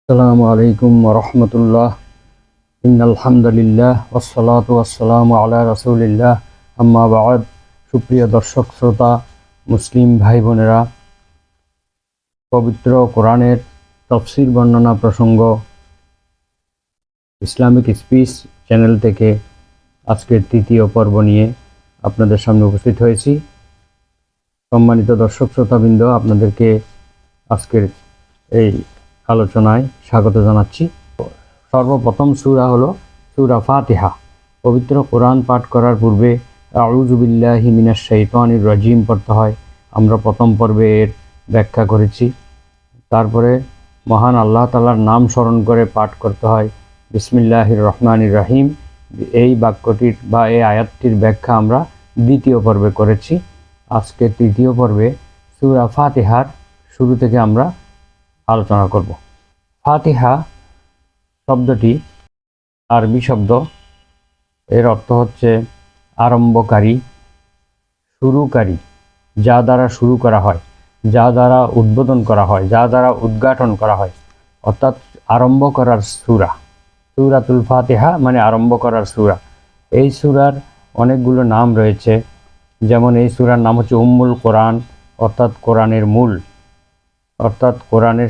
আসসালামু আলাইকুম ওয়া রাহমাতুল্লাহ। ইন্নাল হামদুলিল্লাহ ওয়াসসালাতু ওয়াসসালামু আলা রাসূলিল্লাহ, আম্মা বা'দ। সুপ্রিয় দর্শক শ্রোতা, মুসলিম ভাই বোনেরা, পবিত্র কোরআনের তাফসীর বর্ণনা প্রসঙ্গ ইসলামিক স্পিচ চ্যানেল থেকে আজকের তৃতীয় পর্ব নিয়ে আপনাদের সামনে উপস্থিত হয়েছি। সম্মানিত দর্শক শ্রোতাবৃন্দ, আপনাদেরকে আজকের এই আলোচনায় স্বাগত জানাচ্ছি। সর্বপ্রথম সূরা হলো সূরা ফাতিহা। পবিত্র কোরআন পাঠ করার পূর্বে আউযু বিল্লাহি মিনাশ শাইতানির রাজিম পড়তে হয়। আমরা প্রথম পর্বে এর ব্যাখ্যা করেছি। তারপরে মহান আল্লাহ তাআলার নাম স্মরণ করে পাঠ করতে হয় বিসমিল্লাহির রহমানির রহিম। এই বাক্যটির বা এই আয়াতটির ব্যাখ্যা আমরা দ্বিতীয় পর্বে করেছি। আজকে তৃতীয় পর্বে সূরা ফাতিহার শুরু থেকে আমরা আলোচনা করব। ফাতিহা শব্দটি আরবি শব্দ। এর অর্থ হচ্ছে আরম্ভকারী, শুরুকারী, যা দ্বারা শুরু করা হয়, যা দ্বারা উদ্বোধন করা হয়, যা দ্বারা উদ্ঘাটন করা হয়, অর্থাৎ আরম্ভ করার সূরা। সূরাতুল ফাতিহা মানে আরম্ভ করার সূরা। এই সূরার অনেকগুলো নাম রয়েছে। যেমন এই সূরার নাম হচ্ছে উম্মুল কোরআন, অর্থাৎ কোরআনের মূল। অর্থাৎ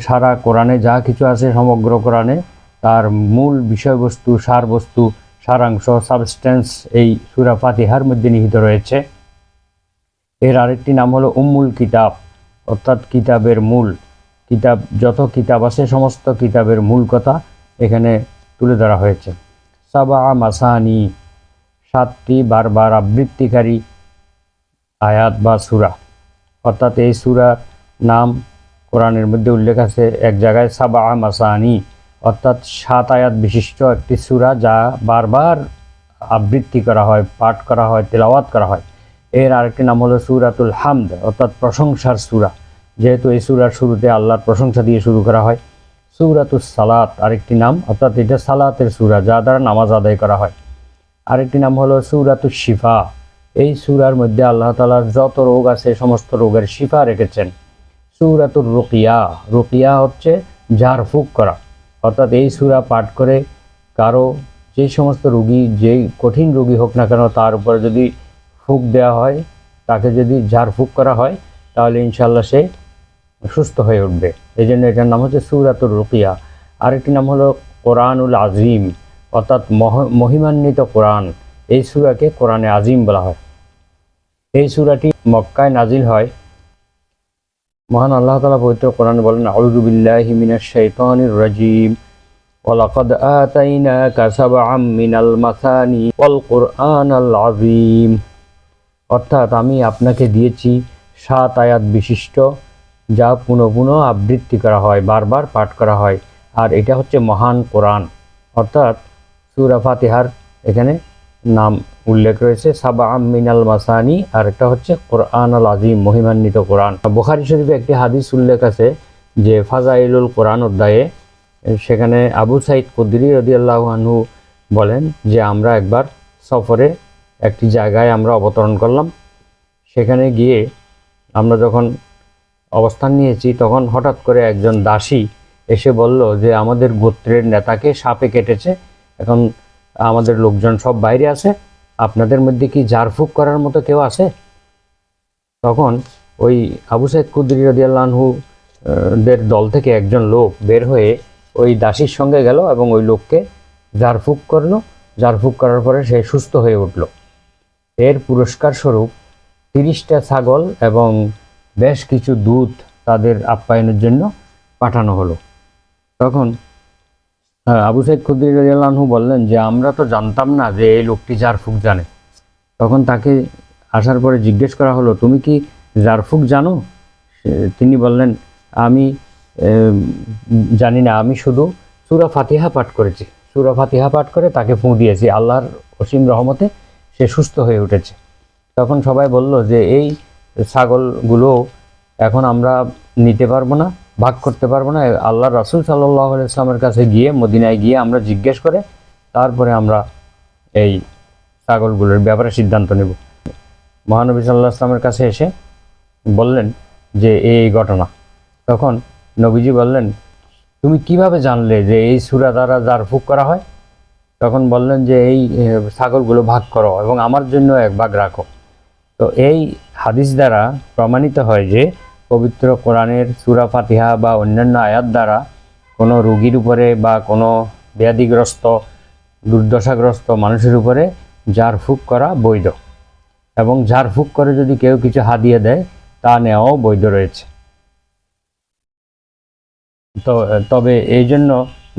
সারা কোরআনে যা কিছু আছে, সমগ্র কোরআনে তার মূল বিষয়বস্তু, সারবস্তু, সারাংশ, সাবস্টেন্স এই সূরা ফাতিহার মধ্যে নিহিত রয়েছে। এর আরেকটি নাম হলো উম্মুল কিতাব, অর্থাৎ কিতাবের মূল। কিতাব, যত কিতাব আছে সমস্ত কিতাবের মূল কথা এখানে তুলে ধরা হয়েছে। সাবা মাসানি, 7টি বারবার আবৃত্তিকারী আয়াত বা সূরা। অর্থাৎ এই সূরার নাম কোরআনের মধ্যে উল্লেখ আছে এক জায়গায় সাবা মাসানি, অর্থাৎ 7 আয়াত বিশিষ্ট একটি সূরা, যা বারবার আবৃত্তি করা হয়, পাঠ করা হয়, তেলাওয়াত করা হয়। এর আরেকটি নাম হলো সূরাতুল হামদ, অর্থাৎ প্রশংসার সূরা, যেহেতু এই সূরার শুরুতে আল্লাহর প্রশংসা দিয়ে শুরু করা হয়। সূরাতুস সালাত আরেকটি নাম, অর্থাৎ এটা সালাতের সূরা, যা দ্বারা নামাজ আদায় করা হয়। আরেকটি নাম হলো সূরাতুশ শিফা। এই সূরার মধ্যে আল্লাহ তাআলা যত রোগ আছে সমস্ত রোগের শিফা রেখেছেন। সূরাতুর রুকিয়া, রুকিয়া হচ্ছে ঝাড়ফুঁক করা। অর্থাৎ এই সূরা পাঠ করে কারো যে সমস্ত রোগী, যেই কঠিন রোগী হোক না কেন, তার উপরে যদি ফুঁক দেওয়া হয়, তাকে যদি ঝাড়ফুঁক করা হয়, তাহলে ইনশাআল্লাহ সে সুস্থ হয়ে উঠবে। এই জন্য এটার নাম হচ্ছে সূরাতুর রুকিয়া। আরেকটি নাম হলো কোরআনুল আজিম, অর্থাৎ মহিমান্বিত কোরআন। এই সূরাকে কোরআনে আজিম বলা হয়। এই সূরাটি মক্কায় নাজিল হয়। মহান আল্লাহ তাআলা পবিত্র কোরআনে বলেন, আউযু বিল্লাহি মিনাশ শাইতানির রাজিম, ওয়ালাকাদ আতাইনাকা সাবআম মিনাল মাসানি ওয়াল কুরআনাল আযীম। অর্থাৎ আমি আপনাকে দিয়েছি 7 আয়াত বিশিষ্ট, যা পুনঃ পুনঃ আবৃত্তি করা হয়, বারবার পাঠ করা হয়। আর এটা হচ্ছে মহান কোরআন। অর্থাৎ সূরা ফাতিহার এখানে নাম উল্লেখ রয়েছে সাবআম মিনাল মাসানি, আর একটা হচ্ছে কোরআনুল আযীম, মহিমান্বিত কোরআন। বুখারী শরীফে একটি হাদিস উল্লেখ আছে যে ফাজাইলুল কোরআন অধ্যায়ে, সেখানে আবু সাঈদ খুদরি রাদিয়াল্লাহু আনহু বলেন যে আমরা একবার সফরে একটি জায়গায় আমরা অবতরণ করলাম। সেখানে গিয়ে আমরা যখন অবস্থান নিয়েছি, তখন হঠাৎ করে একজন দাসী এসে বলল যে আমাদের গোত্রের নেতাকে সাপে কেটেছে, এখন আমাদের লোকজন সব বাইরে আছে, আপনাদের মধ্যে কি ঝাড়ফুঁক করার মতো কেউ আছে? তখন ওই আবু সাঈদ খুদরি রাদিয়াল্লাহু আনহু দের দল থেকে একজন লোক বের হয়ে ওই দাসীর সঙ্গে গেল এবং ওই লোককে ঝাড়ফুঁক করলো। ঝাড়ফুঁক করার পরে সে সুস্থ হয়ে উঠল। এর পুরস্কার স্বরূপ 30টা ছাগল এবং বেশ কিছু দুধ তাদের আপ্যায়নের জন্য পাঠানো হলো। তখন আবু সাঈদ খুদরি রাদিয়াল্লাহু আনহু বললেন যে আমরা তো জানতাম না যে এই লোকটি ঝাড়ফুঁক জানে। তখন তাকে আসার পরে জিজ্ঞেস করা হলো, তুমি কি ঝাড়ফুঁক জানো? তিনি বললেন, আমি জানি না, আমি শুধু সূরা ফাতিহা পাঠ করেছি। সূরা ফাতিহা পাঠ করে তাকে ফুঁ দিয়েছি, আল্লাহর অসীম রহমতে সে সুস্থ হয়ে উঠেছে। তখন সবাই বলল যে এই ছাগলগুলো এখন আমরা নিতে পারবো না, ভাগ করতে পারবো না। আল্লাহর রাসূল সাল্লাল্লাহু আলাইহি ওয়াসাল্লামের কাছে গিয়ে, মদিনায় গিয়ে আমরা জিজ্ঞেস করে তারপরে আমরা এই ছাগলগুলোর ব্যাপারে সিদ্ধান্ত নেব। মহানবী সাল্লাল্লাহু আলাইহি ওয়াসাল্লামের কাছে এসে বললেন যে এই ঘটনা। তখন নবীজি বললেন, তুমি কিভাবে জানলে যে এই সূরা দ্বারা ঝাড়ফুঁক করা হয়? তখন বললেন যে এই ছাগলগুলো ভাগ করো এবং আমার জন্য এক ভাগ রাখো। তো এই হাদিস দ্বারা প্রমাণিত হয় যে পবিত্র কোরআনের সূরা ফাতিহা বা অন্যান্য আয়াত দ্বারা কোনো রোগীর উপরে বা কোনো ব্যাধিগ্রস্ত দুর্দশাগ্রস্ত মানুষের উপরে ঝাড়ফুঁক করা বৈধ, এবং ঝাড়ফুঁক করে যদি কেউ কিছু হাদিয়ে দেয় তা নেওয়াও বৈধ রয়েছে। তো তবে এই জন্য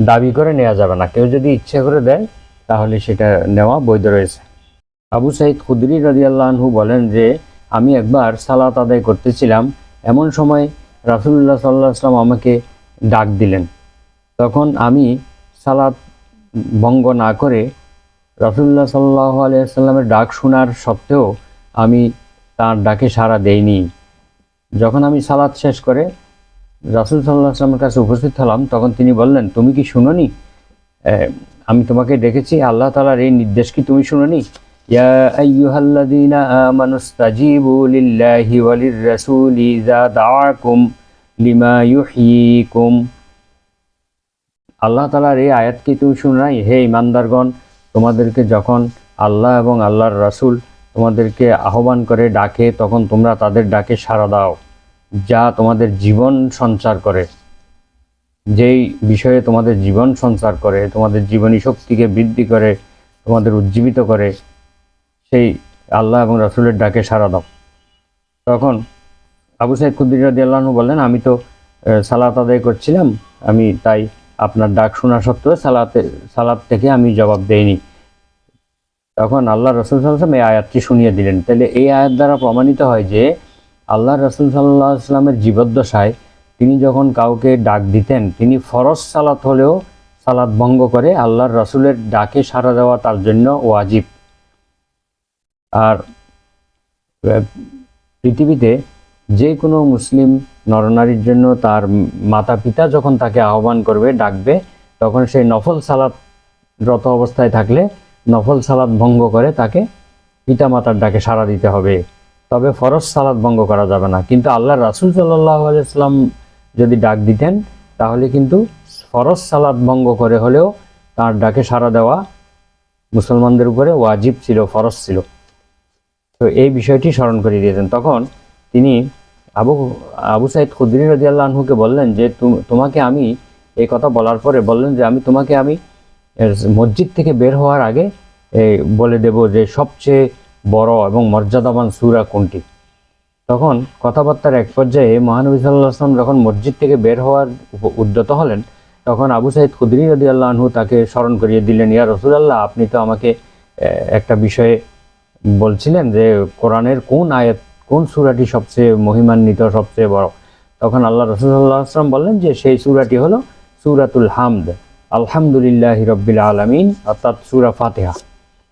দাবি করে নেওয়া যাবে না, কেউ যদি ইচ্ছে করে দেয় তাহলে সেটা নেওয়া বৈধ রয়েছে। আবু সাঈদ খুদরি রাদিয়াল্লাহু আনহু বলেন যে আমি একবার সালাত আদায় করতেছিলাম, এমন সময় রাসূলুল্লাহ সাল্লাল্লাহু আলাইহি ওয়াসাল্লাম আমাকে ডাক দিলেন। তখন আমি সালাত ভঙ্গ না করে রাসূলুল্লাহ সাল্লাল্লাহু আলাইহি ওয়াসাল্লামের ডাক শোনার সত্ত্বেও আমি তার ডাকে সাড়া দেইনি। যখন আমি সালাত শেষ করে রাসূল সাল্লাল্লাহু আলাইহি ওয়াসাল্লামের কাছে উপস্থিত হলাম, তখন তিনি বললেন, তুমি কি শুনোনি? আমি তোমাকে ডেকেছি, আল্লাহ তাআলার এই নির্দেশ কি তুমি শুনোনি? ইয়া আইয়ুহাল্লাযীনা আমানুস্তাজিবু লিল্লাহি ওয়ালির রাসূলি ইযা দাআকুম লিমা ইউহয়িকুম। আল্লাহ তাআলার এই আয়াত কি তুমি শুনো নাই? হে ঈমানদারগণ, তোমাদেরকে যখন আল্লাহ এবং আল্লাহর রাসূল তোমাদেরকে আহ্বান করে ডাকে, তখন তোমরা তাদের ডাকে সাড়া দাও, যা তোমাদের জীবন সঞ্চার করে। যেই বিষয়ে তোমাদের জীবন সঞ্চার করে, তোমাদের জীবনী শক্তিকে বৃদ্ধি করে, তোমাদের উজ্জীবিত করে, সেই আল্লাহ এবং রাসূলের ডাকে সাড়া দাও। তখন আবু সাঈদ খুদরি রাদিয়াল্লাহু আনহু বললেন, আমি তো সালাত আদায় করছিলাম, আমি তাই আপনার ডাক শোনা সত্ত্বেও সালাত থেকে আমি জবাব দেইনি। তখন আল্লাহ রাসূল সাল্লাল্লাহু আলাইহি ওয়াসাল্লাম এই আয়াতটি শুনিয়ে দিলেন। তাহলে এই আয়াত দ্বারা প্রমাণিত হয় যে আল্লাহ রাসূল সাল্লাল্লাহু আলাইহি ওয়াসাল্লামের জীবদ্দশায় তিনি যখন কাউকে ডাক দিতেন, তিনি ফরজ সালাত হলেও সালাত ভঙ্গ করে আল্লাহর রাসূলের ডাকে সাড়া দেওয়া তার জন্য ওয়াজিব। আর পৃথিবীতে যে কোনো মুসলিম নরনারীর জন্য তার মাতা পিতা যখন তাকে আহ্বান করবে, ডাকবে, তখন সেই নফল সালাতরত অবস্থায় থাকলে নফল সালাত ভঙ্গ করে তাকে পিতামাতার ডাকে সাড়া দিতে হবে, তবে ফরজ সালাত ভঙ্গ করা যাবে না। কিন্তু আল্লাহর রাসূল সাল্লাল্লাহু আলাইহি ওয়াসাল্লাম যদি ডাক দিতেন, তাহলে কিন্তু ফরজ সালাত ভঙ্গ করে হলেও তার ডাকে সাড়া দেওয়া মুসলমানদের উপরে ওয়াজিব ছিল, ফরজ ছিল। তো এই বিষয়টি স্মরণ করে দিয়েছেন। তখন তিনি আবু সাঈদ খুদরি রাদিয়াল্লাহু আনহুকে বললেন যে তোমাকে আমি এই কথা বলার পরে বললেন যে আমি তোমাকে মসজিদ থেকে বের হওয়ার আগে বলে দেব যে সবচেয়ে বড় এবং মর্যাদাবান সূরা কোনটি। তখন কথাবার্তার এক পর্যায়ে মহানবী সাল্লাল্লাহু আলাইহি ওয়াসাল্লাম যখন মসজিদ থেকে বের হওয়ার উদ্যত হলেন, তখন আবু সাঈদ খুদরি রাদিয়াল্লাহু আনহু তাকে স্মরণ করিয়ে দিলেন, ইয়া রাসূলুল্লাহ, আপনি তো আমাকে একটা বিষয়ে বলছিলেন যে কোরআনের কোন আয়াত, কোন সূরাটি সবচেয়ে মহিমান্বিত, সবচেয়ে বড়। তখন আল্লাহ রাসূল সাল্লাল্লাহু আলাইহি ওয়াসাল্লাম বললেন যে সেই সূরাটি হলো সূরাতুল হামদ, আলহামদুলিল্লাহি রাব্বিল আলামিন, অর্থাৎ সূরা ফাতিহা।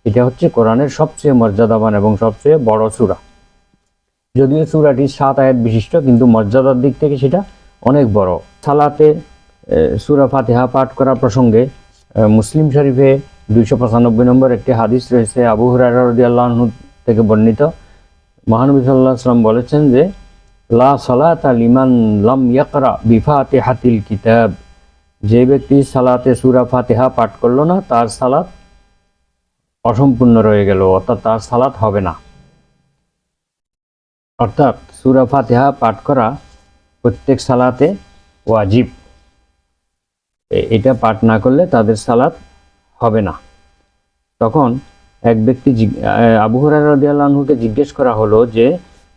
এটা হচ্ছে কোরআনের সবচেয়ে মর্যাদাবান এবং সবচেয়ে বড় সূরা। যদিও সূরাটি 7 আয়াত বিশিষ্ট, কিন্তু মর্যাদার দিক থেকে সেটা অনেক বড়। সালাতে সূরা ফাতিহা পাঠ করা প্রসঙ্গে মুসলিম শরীফে 295 নম্বর একটি হাদিস রয়েছে, আবু হুরায়রা রাদিয়াল্লাহু আনহু থেকে বর্ণিত। মহানবী সাল্লাল্লাহু আলাইহি ওয়াসাল্লাম বলেছেন যে লা সালাতা লিমান লাম ইয়াকরা বিফাতিহাতিল কিতাব, যে ব্যক্তি সালাতে সূরা ফাতিহা পাঠ করলো না, তার সালাত অসম্পূর্ণ রয়ে গেল, অর্থাৎ তার সালাত হবে না। অর্থাৎ সূরা ফাতিহা পাঠ করা প্রত্যেক সালাতে ওয়াজিব, এটা পাঠ না করলে তাদের সালাত হবে না। তখন এক ব্যক্তি আবু হুরায়রা রাদিয়াল্লাহু আনহুকে জিজ্ঞেস করা হলো যে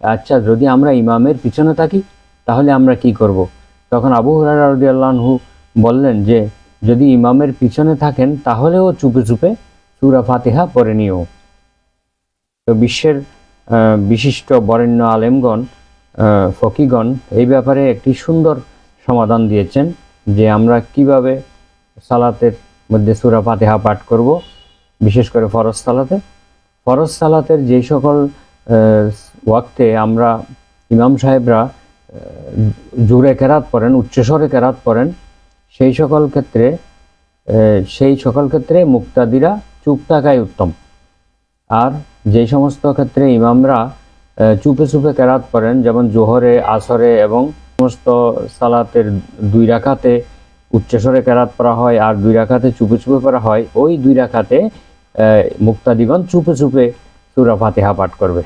আচ্ছা, যদি আমরা ইমামের পিছনে থাকি তাহলে আমরা কি করব? তখন আবু হুরায়রা রাদিয়াল্লাহু আনহু বললেন যে যদি ইমামের পিছনে থাকেন তাহলেও চুপে চুপে সূরা ফাতিহা পড়ে নিও। তো বিশ্বের বিশিষ্ট বরেণ্য আলেমগণ, ফকিগণ এই ব্যাপারে একটি সুন্দর সমাধান দিয়েছেন যে আমরা কিভাবে সালাতের মধ্যে সূরা ফাতিহা পাঠ করব, বিশেষ করে ফরজ সালাতে। ফরজ সালাতের যেই সকল ওয়াক্তে আমরা ইমাম সাহেবরা জোরে কেরাত পড়েন, উচ্চস্বরে কেরাত পড়েন, সেই সকল ক্ষেত্রে মুক্তাদিরা চুপ থাকাই উত্তম। আর যেই সমস্ত ক্ষেত্রে ইমামরা চুপে চুপে কেরাত পড়েন, যেমন জোহরে, আসরে এবং সমস্ত সালাতের 2 রাকাতে উচ্চস্বরে কেরাত পড়া হয় আর 2 রাকাতে চুপে চুপে পড়া হয়, ওই 2 রাকাতে মুক্তাদিগণ চুপে চুপে সূরা ফাতিহা পাঠ করবে।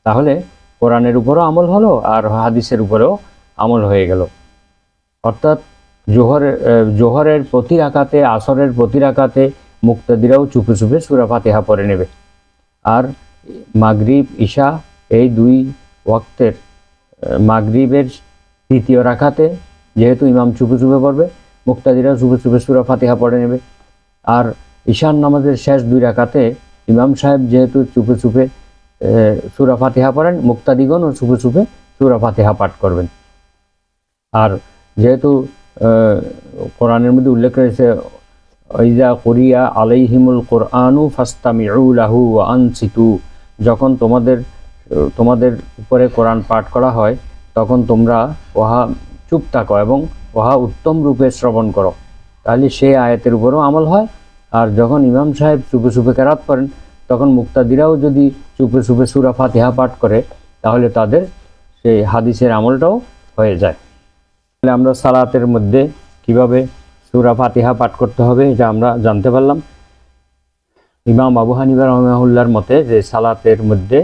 তাহলে কোরআনের উপরও আমল হলো আর হাদিসের উপরেও আমল হয়ে গেল। অর্থাৎ জোহরের প্রতি রাকাতে, আসরের প্রতি রাকাতে মুক্তাদিরাও চুপে চুপে সূরা ফাতিহা পড়ে নেবে। আর মাগরিব ঈশা এই 2 ওয়াক্তের মাগরিবের তৃতীয় রাকাতে যেহেতু ইমাম চুপে চুপে পড়বে, মুক্তাদিরা চুপে চুপে সূরা ফাতিহা পড়ে নেবে। আর ঈশার নামাজের শেষ 2 রাকাতে ইমাম সাহেব যেহেতু চুপে চুপে সূরা ফাতিহা পড়েন, মুক্তাদিগণও চুপে চুপে সূরা ফাতিহা পাঠ করবেন। আর যেহেতু কোরআনের মধ্যে উল্লেখ রয়েছে ইজা কুরিয়া আলাইহিমুল কুরআনু ফাস্তামিউ লাহু ওয়া আনসিতু, যখন তোমাদের উপরে কোরআন পাঠ করা হয় তখন তোমরা ওহা চুপ থাকো এবং ওহা উত্তম রূপে শ্রবণ করো। তাহলে সেই আয়াতের উপরও আমল হয়। আর যখন ইমাম সাহেব চুপে চুপে কেরাত করেন তখন মুক্তাদিরাও যদি চুপে চুপে সূরা ফাতিহা পাঠ করে তাহলে তাদের সেই হাদিসের আমলটাও হয়ে যায়। তাহলে আমরা সালাতের মধ্যে কিভাবে সূরা ফাতিহা পাঠ করতে হবে এটা আমরা জানতে পারলাম। ইমাম আবু হানিফা রাহিমাহুল্লাহর মতে যে সালাতের মধ্যে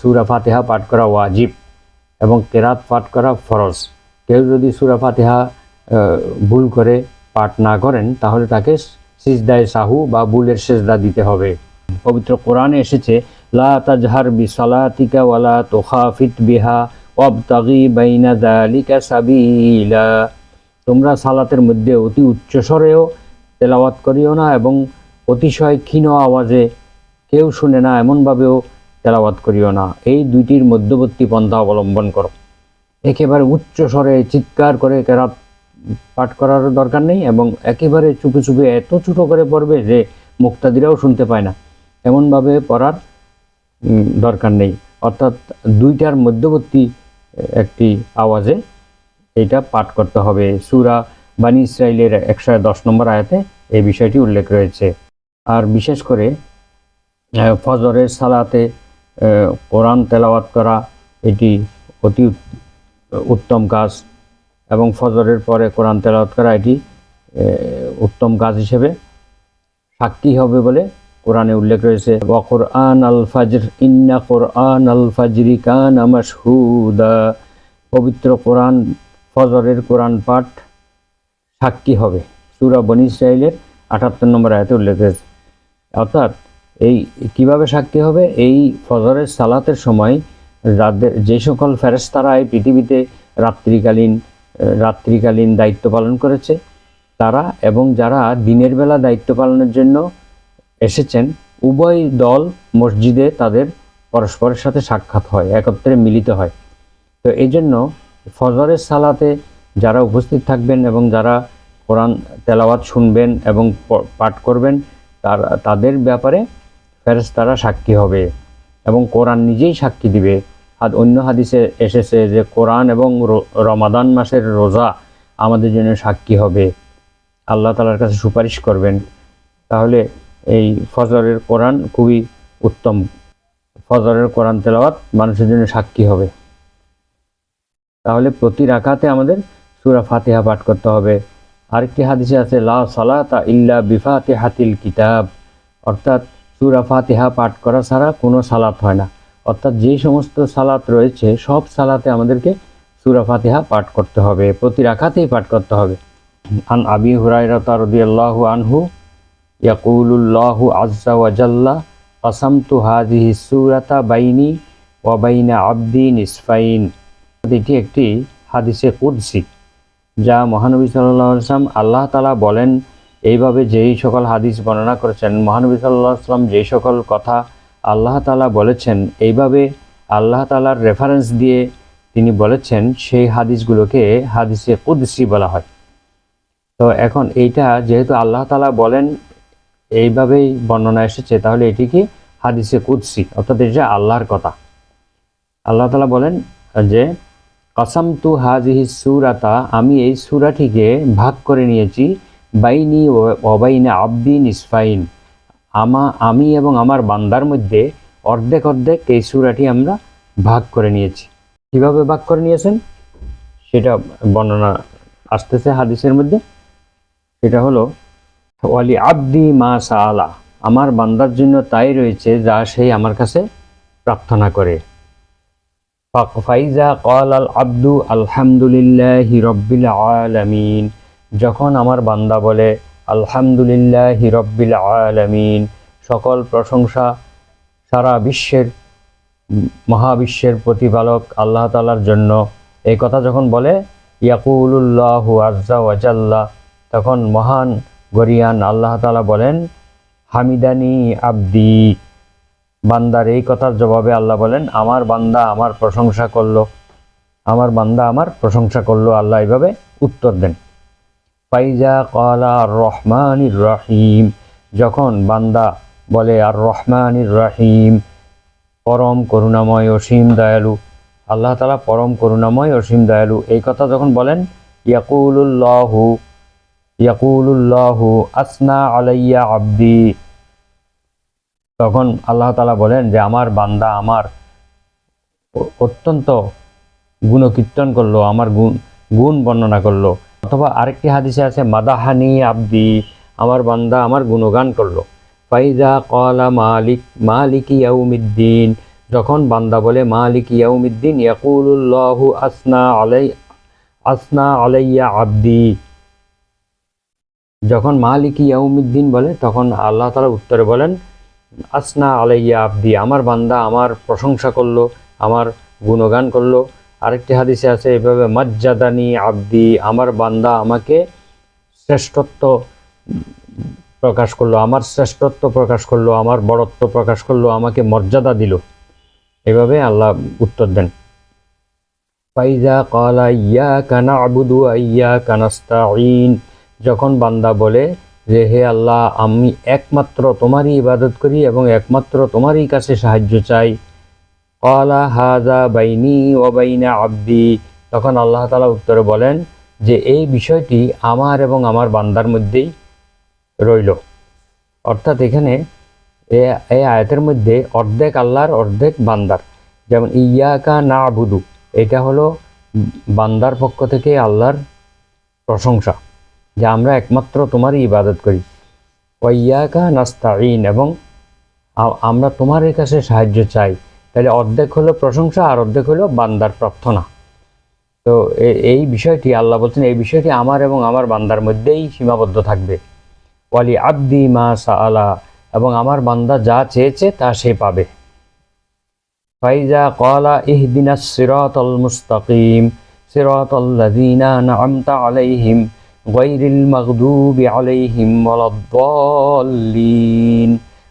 সূরা ফাতিহা পাঠ করা ওয়াজিব এবং কেরাত পাঠ করা ফরজ। কেউ যদি সূরা ফাতিহা ভুল করে পাঠ না করেন তাহলে তাকে সিজদায়ে সাহু বা ভুলের সিজদা দিতে হবে। পবিত্র কোরআনে এসেছে লা তাজহার বিসালাতিকা ওয়ালা তুখাফিত বিহা ওয়াবতাগি বাইনা যালিকা সাবিলা, তোমরা সালাতের মধ্যে অতি উচ্চস্বরেও তেলাওয়াত করিও না এবং অতিশয় ক্ষীণ আওয়াজে কেউ শুনে না এমনভাবেও তেলাওয়াত করিও না, এই 2টির মধ্যবর্তী পন্থা অবলম্বন করো। একেবারে উচ্চস্বরে চিৎকার করে কেরাত পাঠ করার দরকার নেই এবং একেবারে চুপে চুপে এত ছোট করে পড়বে যে মুক্তাদিরাও শুনতে পায় না, এমনভাবে পড়ার দরকার নেই। অর্থাৎ 2টার মধ্যবর্তী একটি আওয়াজে এটা পাঠ করতে হবে। সূরা বানী ইসরাঈলের 110 নম্বর আয়াতে এই বিষয়টি উল্লেখ রয়েছে। আর বিশেষ করে ফজরের সালাতে কোরআন তেলাওয়াত করা এটি অতি উত্তম কাজ এবং ফজরের পরে কোরআন তেলাওয়াত করা এটি উত্তম কাজ হিসেবে সাক্ষী হবে বলে কোরআনে উল্লেখ রয়েছে। ওয়া কুরআন আল ফাজর ইন্না কুরআন আল ফাজরি কানা মাশহুদা, পবিত্র কোরআন ফজরের কোরআন পাঠ সাক্ষী হবে, সূরা বনী ইসরাঈলের 78 নম্বর আয়াতে উল্লেখ রয়েছে। অর্থাৎ এই কিভাবে সাক্ষী হবে, এই ফজরের সালাতের সময় যে সকল ফেরেশতারা এই পৃথিবীতে রাত্রিকালীন দায়িত্ব পালন করেছে তারা এবং যারা দিনের বেলা দায়িত্ব পালনের জন্য এসেছেন, উভয় দল মসজিদে তাদের পরস্পরের সাথে সাক্ষাৎ হয়, একত্রে মিলিত হয়। তো এই জন্য ফজরের সালাতে যারা উপস্থিত থাকবেন এবং যারা কোরআন তেলাওয়াত শুনবেন এবং পাঠ করবেন তাদের ব্যাপারে ফেরেশতারা সাক্ষী হবে এবং কোরআন নিজেই সাক্ষী দিবে। আর অন্য হাদিসে এসেছে যে কোরআন এবং রমাদান মাসের রোজা আমাদের জন্য সাক্ষী হবে, আল্লাহ তাআলার কাছে সুপারিশ করবেন। তাহলে এই ফজরের কোরআন খুবই উত্তম, ফজরের কোরআন তেলাওয়াত মানুষের জন্য সাক্ষী হবে। তাহলে প্রতি রাকাতে আমাদের সূরা ফাতিহা পাঠ করতে হবে। আরেকটি হাদিসে আছে লা সালাতা ইল্লা বিফাতিহাতিল কিতাব, অর্থাৎ সূরা ফাতিহা পাঠ করা ছাড়া কোনো সালাত হয় না। অর্থাৎ যেই সমস্ত সালাত রয়েছে সব সালাতে আমাদেরকে সূরা ফাতিহা পাঠ করতে হবে, প্রতি রাকাতেই পাঠ করতে হবে। আন আবি হুরায়রা রাদিয়াল্লাহু আনহু ইয়াকুলুল্লাহু আযজা ওয়া জাল্লা কাসামতু হাযিহি সূরাতা বাইনি ওয়া বাইনা আবদি নিসফাইন। এটি একটি হাদিসে কুদসি যা মহানবী সাল্লাল্লাহু আলাইহি ওয়াসাল্লাম আল্লাহ তাআলা বলেন এইভাবে যেই সকল হাদিস বর্ণনা করেছেন, মহানবী সাল্লাল্লাহু আলাইহি ওয়াসাল্লাম যেই সকল কথা আল্লাহ তাআলা বলেছেন এইভাবে আল্লাহ তাআলার রেফারেন্স দিয়ে তিনি বলেছেন সেই হাদিসগুলোকে হাদিসে কুদসি বলা হয়। তো এখন এইটা যেহেতু আল্লাহ তাআলা বলেন এইভাবেই বর্ণনা এসেছে তাহলে এটি কি হাদিসে কুদসি, অর্থাৎ এটা আল্লাহর কথা। আল্লাহ তাআলা বলেন যে কাসামতু হাযিহি সূরাতা, আমি এই সূরাটিকে ভাগ করে নিয়েছি বাইনি ওয়া বাইনা আবদি নিসফাইন, আমি এবং আমার বান্দার মধ্যে অর্ধেক অর্ধেক এই সূরাটি আমরা ভাগ করে নিয়েছি। কিভাবে ভাগ করে নিয়েছেন সেটা বর্ণনা আসতেছে হাদিসের মধ্যে। সেটা হলো ওয়ালি আব্দি মা সাআলা, আমার বান্দার জন্য তাই রয়েছে যা সেই আমার কাছে প্রার্থনা করে। ফাইজা ক্বাল আল আব্দু আলহামদুলিল্লাহি রব্বিল আলামিন, যখন আমার বান্দা বলে আলহামদুলিল্লাহি রব্বিল আলামিন, সকল প্রশংসা সারা বিশ্বের মহাবিশ্বের প্রতিপালক আল্লাহ তাআলার জন্য, এই কথা যখন বলে ইয়াকুলুল্লাহু আজ্জা ওয়া জাল্লা, তখন মহান গরিয়ান আল্লাহ তাআলা বলেন হামিদানি আব্দি, বান্দার এই কথার জবাবে আল্লাহ বলেন আমার বান্দা আমার প্রশংসা করলো, আমার বান্দা আমার প্রশংসা করলো। আল্লাহ এইভাবে উত্তর দেন। ফাইজা ক্বালা আর রহমানির রহিম, যখন বান্দা বলে আর রহমানির রহিম, পরম করুণাময় অসীম দয়ালু, আল্লাহ তাআলা পরম করুণাময় অসীম দয়ালু, এই কথা যখন বলেন ইয়াকুলুল্লাহু আসনা আলাইয়া আব্দি, তখন আল্লাহ তাআলা বলেন যে আমার বান্দা আমার অত্যন্ত গুণকীর্তন করলো, আমার গুণ বর্ণনা করলো। অথবা আরেকটি হাদিসে আছে মাদাহানি আব্দি, আমার বান্দা আমার গুণগান করলো। ফাইজা ক্বালা মালিকি ইয়াউমিদ্দিন, যখন বান্দা বলে মালিকি ইয়াউমিদ্দিন ইয়াকুলুল্লাহু আসনা আলাইয়া আব্দি, যখন মালিকি ইয়াউমিদ্দিন বলে তখন আল্লাহ তাআলা উত্তরে বলেন আসনা আলাইয়া আব্দি, আমার বান্দা আমার প্রশংসা করলো, আমার গুণগান করলো। আরেকটি হাদিসে আছে এভাবে মাজ্জাদানি আব্দি, আমার বান্দা আমাকে শ্রেষ্ঠত্ব প্রকাশ করলো, আমার শ্রেষ্ঠত্ব প্রকাশ করলো, আমার বড়ত্ব প্রকাশ করলো, আমাকে মর্যাদা দিল। এভাবে আল্লাহ উত্তর দেন। ফাইজা ক্বালা ইয়্যাকা না'বুদু ওয়া ইয়্যাকা নাস্তাঈন, যখন বান্দা বলে যে হে আল্লাহ আমি একমাত্র তোমারই ইবাদত করি এবং একমাত্র তোমারই কাছে সাহায্য চাই। ক্বালা হাযা বাইনি ওয়া বাইনা আব্দি, তখন আল্লাহ তাআলা উত্তরে বলেন যে এই বিষয়টি আমার এবং আমার বান্দার মধ্যেই রইল। অর্থাৎ এখানে এই আয়াতের মধ্যে অর্ধেক আল্লাহর অর্ধেক বান্দার। যেমন ইয়্যাকা না'বুদু, এটা হলো বান্দার পক্ষ থেকে আল্লাহর প্রশংসা যে আমরা একমাত্র তোমারই ইবাদত করি। ওয়া ইয়্যাকা নাস্তাঈন, এবং আমরা তোমার কাছে সাহায্য চাই। তাহলে অর্ধেক হলো প্রশংসা আর অর্ধেক হলো বান্দার প্রার্থনা। তো এই বিষয়টি আল্লাহ বলছেন এই বিষয়টি আমার এবং আমার বান্দার মধ্যেই সীমাবদ্ধ থাকবে। ওয়ালি আব্দি মা সাআলা, এবং আমার বান্দা যা চেয়েছে তা সে পাবে। ফাইজা ক্বালা ইহদিনাস সিরাতাল মুস্তাকিম সিরাতাল্লাযীনা আন'আমতা আলাইহিম গায়রিল মাগদুবি আলাইহিম ওয়ালাদ-দাল্লিন,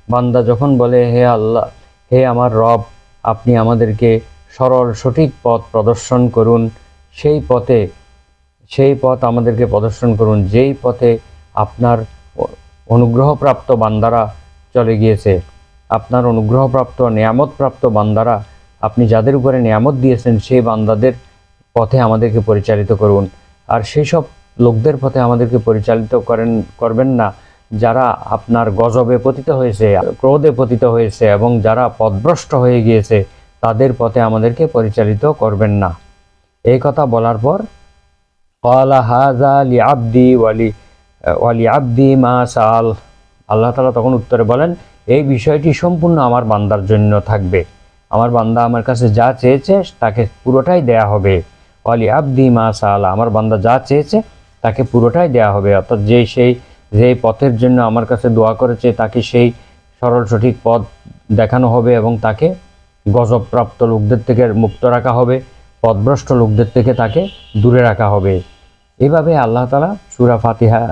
বান্দা যখন বলে হে আল্লাহ, হে আমার রব, আপনি আমাদেরকে সরল সঠিক পথ প্রদর্শন করুন, সেই পথ আমাদেরকে প্রদর্শন করুন যেই পথে আপনার অনুগ্রহপ্রাপ্ত বান্দারা চলে গিয়েছে, আপনার অনুগ্রহপ্রাপ্ত নিয়ামতপ্রাপ্ত বান্দারা, আপনি যাদের উপরে নিয়ামত দিয়েছেন সেই বান্দাদের পথে আমাদেরকে পরিচালিত করুন। আর সেই সব লোকদের পথে আমাদেরকে পরিচালিত করবেন না যারা আপনার গজবে পতিত হয়েছে, ক্রোধে পতিত হয়েছে, এবং যারা পথভ্রষ্ট হয়ে গিয়েছে তাদের পথে আমাদেরকে পরিচালিত করবেন না। এই কথা বলার পর ক্বালা হাযা লিআবদি ওয়ালি আব্দি মা সাআল, আল্লাহ তাআলা তখন উত্তরে বলেন এই বিষয়টি সম্পূর্ণ আমার বান্দার জন্য থাকবে, আমার বান্দা আমার কাছে যা চেয়েছে তাকে পুরোটাই দেয়া হবে। ওয়ালি আব্দি মা সাআল, আমার বান্দা যা চেয়েছে তাকে পুরোটাই দেয়া হবে। অর্থাৎ যেই পথের জন্য আমার কাছে দোয়া করেছে তাকে সেই সরল সঠিক পথ দেখানো হবে এবং তাকে গজবপ্রাপ্ত লোকদের থেকে মুক্ত রাখা হবে, পথভ্রষ্ট লোকদের থেকে তাকে দূরে রাখা হবে। এভাবে আল্লাহ তাআলা সূরা ফাতিহার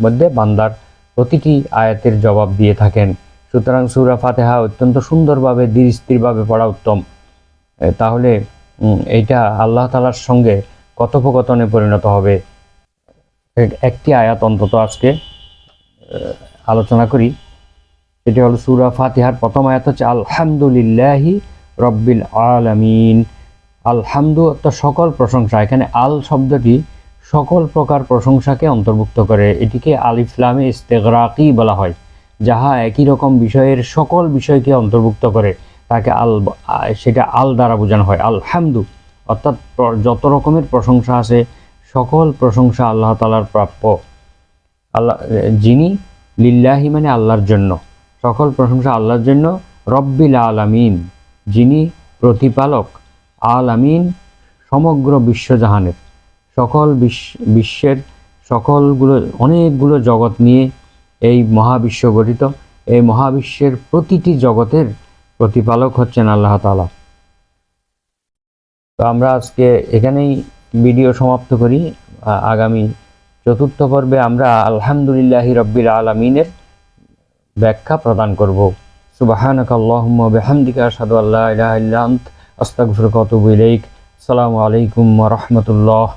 মধ্যে বান্দার প্রতিটি আয়াতের জবাব দিয়ে থাকেন। সুতরাং সূরা ফাতিহা অত্যন্ত সুন্দরভাবে ধীর স্থিরভাবে পড়া উত্তম। তাহলে এইটা আল্লাহ তাআলার সঙ্গে কথোপকথনে পরিণত হবে। একটি আয়াত অন্তত আজকে আলোচনা করি, সেটি হলো সূরা ফাতিহার প্রথম আয়াত হচ্ছে আলহামদুলিল্লাহি রব্বিল আলামিন। আলহামদু অর্থাৎ সকল প্রশংসা, এখানে আল শব্দটি সকল প্রকার প্রশংসাকে অন্তর্ভুক্ত করে। এটিকে আলিফ লামে ইস্তেগরাকি বলা হয়, যাহা একই রকম বিষয়ের সকল বিষয়কে অন্তর্ভুক্ত করে তাকে সেটা আল দ্বারা বোঝানো হয়। আলহামদু অর্থাৎ যত রকমের প্রশংসা আছে সকল প্রশংসা আল্লাহ তাআলার প্রাপ্য। আল্লাহ, যিনি লিল্লাহি মানে আল্লাহর জন্য, সকল প্রশংসা আল্লাহর জন্য, রব্বিল আলামিন যিনি প্রতিপালক, আলামিন সমগ্র বিশ্বজাহানের, সকল বিশ্বের সকলগুলো অনেকগুলো জগৎ নিয়ে এই মহাবিশ্ব গঠিত। এই মহাবিশ্বের প্রতিটি জগতের প্রতিপালক হচ্ছেন আল্লাহ তাআলা। তো আমরা আজকে এখানেই ভিডিও সমাপ্ত করি। আগামী চতুর্থ পর্বে আমরা আলহামদুলিল্লাহি রব্বিল আলামিনের ব্যাখ্যা প্রদান করব। সুবহানাকা আল্লাহুম্মা ওয়া বিহামদিকা আশহাদু আল্লা ইলাহা ইল্লা আনতা আস্তাগফিরুকা ওয়া আতুবু ইলাইক। আসসালামু আলাইকুম ওয়া রাহমাতুল্লাহ।